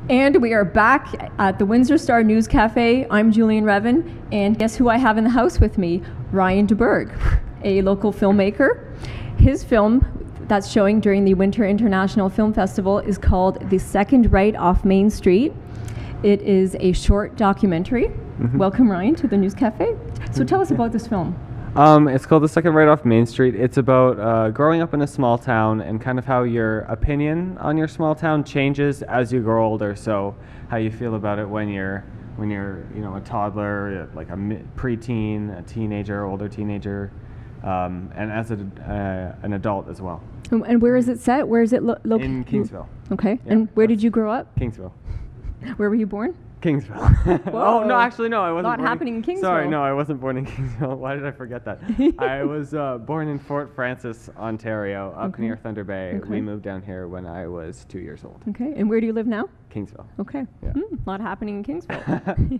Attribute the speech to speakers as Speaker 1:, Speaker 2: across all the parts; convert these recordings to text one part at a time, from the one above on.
Speaker 1: And we are back at the Windsor Star News Cafe. I'm Julian Revin, and guess who I have in the house with me? Ryan Deberg, a local filmmaker. His film that's showing during the Winter International Film Festival is called The Second Right Off Main Street. It is a short documentary. Welcome, Ryan, to the News Cafe. So tell us about this film.
Speaker 2: It's called The Second Right Off Main Street. It's about growing up in a small town and kind of how your opinion on your small town changes as you grow older. So how you feel about it when you're a toddler, like a preteen, a teenager, older teenager, and as an adult as well.
Speaker 1: And where is it set? Where is it located?
Speaker 2: In Kingsville.
Speaker 1: Okay.
Speaker 2: Yeah,
Speaker 1: and where did you grow up?
Speaker 2: Kingsville.
Speaker 1: Where were you born?
Speaker 2: Kingsville. Oh, no, actually, no, I wasn't
Speaker 1: Not happening in Kingsville.
Speaker 2: Sorry, no, I wasn't born in Kingsville. Why did I forget that? I was born in Fort Francis, Ontario, up near Thunder Bay.
Speaker 1: Okay.
Speaker 2: We moved down here when I was 2 years old.
Speaker 1: Okay, and where do you live now?
Speaker 2: Kingsville.
Speaker 1: Okay.
Speaker 2: Yeah.
Speaker 1: A lot happening in Kingsville.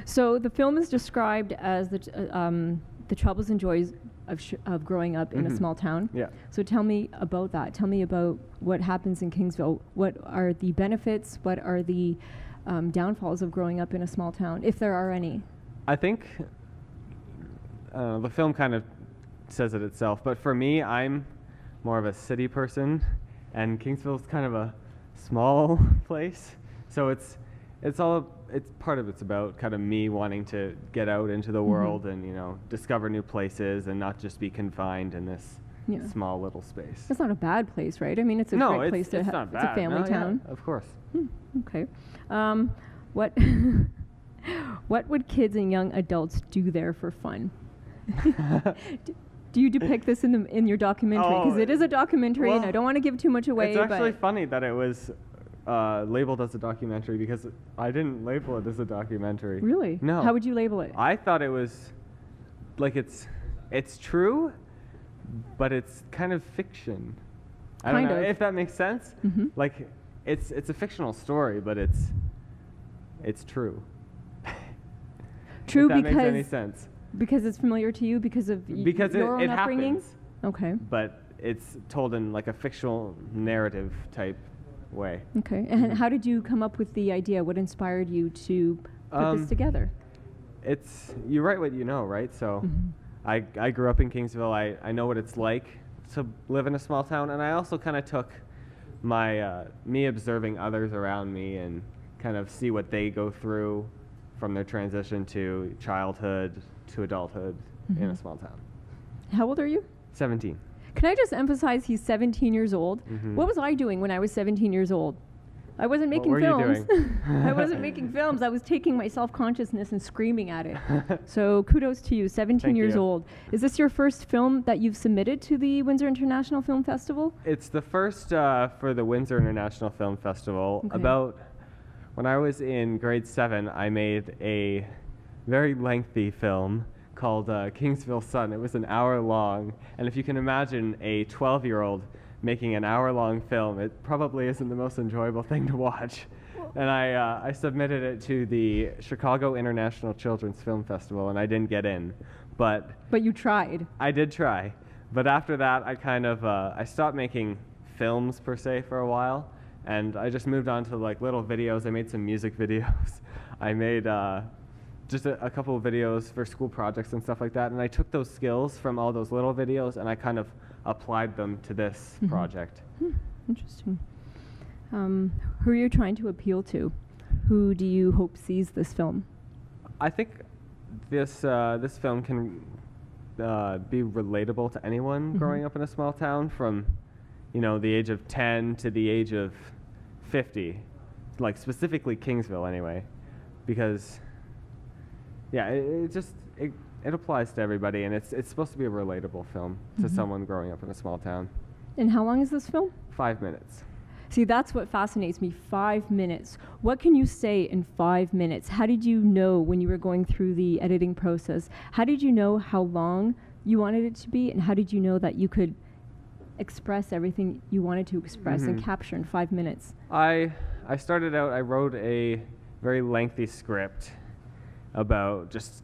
Speaker 1: So the film is described as the troubles and joys of growing up in a small town.
Speaker 2: Yeah.
Speaker 1: So tell me about that. Tell me about what happens in Kingsville. What are the benefits? What are the downfalls of growing up in a small town, if there are any?
Speaker 2: I think the film kind of says it itself, but for me, I'm more of a city person, and Kingsville's kind of a small place. So it's part of it's about kind of me wanting to get out into the world and discover new places and not just be confined in this small little space.
Speaker 1: It's not a bad place, right? I mean, it's a great place to have. It's a family town.
Speaker 2: Yeah, of course.
Speaker 1: Okay. What would kids and young adults do there for fun? Do you depict this in your documentary? Because it is a documentary, and I don't want to give too much away.
Speaker 2: It's actually funny that it was labeled as a documentary, because I didn't label it as a documentary.
Speaker 1: Really?
Speaker 2: No.
Speaker 1: How would you label it?
Speaker 2: I thought it was like it's true, but it's kind of fiction. I don't know if that makes sense. Like it's a fictional story, but it's true.
Speaker 1: True,
Speaker 2: if that
Speaker 1: because
Speaker 2: makes any sense.
Speaker 1: Because it's familiar to you, because of your own upbringing?
Speaker 2: Happens.
Speaker 1: Okay.
Speaker 2: But it's told in like a fictional narrative type way.
Speaker 1: Okay. And how did you come up with the idea? What inspired you to put this together?
Speaker 2: You write what you know, right? So I grew up in Kingsville. I know what it's like to live in a small town, and I also kind of took my me observing others around me and kind of see what they go through from their transition to childhood to adulthood in a small town.
Speaker 1: How old are you?
Speaker 2: 17.
Speaker 1: Can I just emphasize he's 17 years old? What was I doing when I was 17 years old? I wasn't making films.
Speaker 2: What were you doing?
Speaker 1: I wasn't making films. I was taking my self-consciousness and screaming at it. So kudos to you, 17 years old. Is this your first film that you've submitted to the Windsor International Film Festival?
Speaker 2: It's the first for the Windsor International Film Festival.
Speaker 1: Okay.
Speaker 2: When I was in grade 7, I made a very lengthy film called Kingsville Sun. It was an hour long, and if you can imagine a 12-year-old making an hour-long film, it probably isn't the most enjoyable thing to watch. And I submitted it to the Chicago International Children's Film Festival, and I didn't get in. But
Speaker 1: you tried.
Speaker 2: I did try. But after that, I kind of I stopped making films per se for a while, and I just moved on to like little videos. I made some music videos. I made just a couple of videos for school projects and stuff like that, and I took those skills from all those little videos and I kind of applied them to this project.
Speaker 1: Interesting. Who are you trying to appeal to? Who do you hope sees this film?
Speaker 2: I think this film can be relatable to anyone growing up in a small town, from the age of 10 to the age of 50, like specifically Kingsville anyway, because it applies to everybody, and it's supposed to be a relatable film to someone growing up in a small town.
Speaker 1: And how long is this film?
Speaker 2: 5 minutes.
Speaker 1: See, that's what fascinates me, 5 minutes. What can you say in 5 minutes? How did you know when you were going through the editing process? How did you know how long you wanted it to be, and how did you know that you could express everything you wanted to express and capture in 5 minutes? I
Speaker 2: started out, I wrote a very lengthy script about just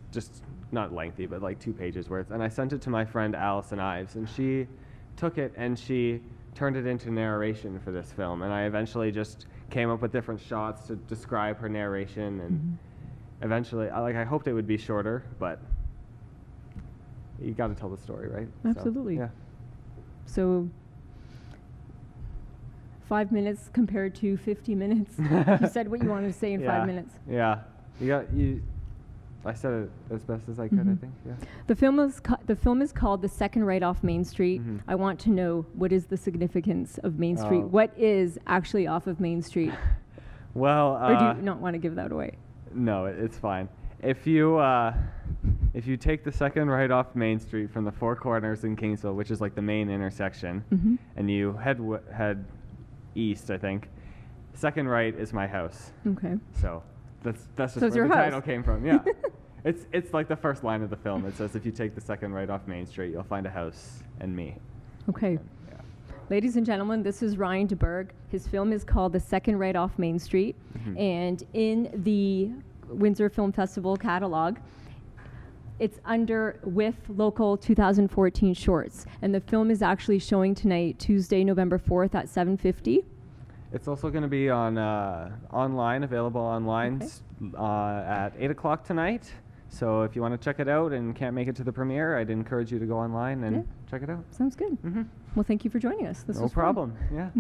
Speaker 2: not lengthy, but like 2 pages worth, and I sent it to my friend Allison Ives, and she took it and she turned it into narration for this film, and I eventually just came up with different shots to describe her narration, and eventually, I hoped it would be shorter, but you got to tell the story, right?
Speaker 1: Absolutely.
Speaker 2: So, yeah.
Speaker 1: So 5 minutes compared to 50 minutes. You said what you wanted to say in 5 minutes.
Speaker 2: Yeah. I said it as best as I could, I think. Yeah.
Speaker 1: The film is called The Second Right Off Main Street. I want to know, what is the significance of Main Street? What is actually off of Main Street?
Speaker 2: Well,
Speaker 1: or do you not want to give that away?
Speaker 2: No, it's fine. If you take the second right off Main Street from the Four Corners in Kingsville, which is like the main intersection, and you head east, I think, second right is my house.
Speaker 1: Okay.
Speaker 2: So that's just where the title came from. Yeah. It's like the first line of the film. It says, if you take the second right off Main Street, you'll find a house and me.
Speaker 1: Okay.
Speaker 2: Yeah.
Speaker 1: Ladies and gentlemen, this is Ryan Deberg. His film is called The Second Right Off Main Street. And in the Windsor Film Festival catalog, it's under WIFF Local 2014 Shorts. And the film is actually showing tonight, Tuesday, November 4th at 7:50.
Speaker 2: It's also going to be on online, available online at 8 o'clock tonight. So if you want to check it out and can't make it to the premiere, I'd encourage you to go online and check it out.
Speaker 1: Sounds good. Well, thank you for joining us. This was
Speaker 2: no problem. Yeah.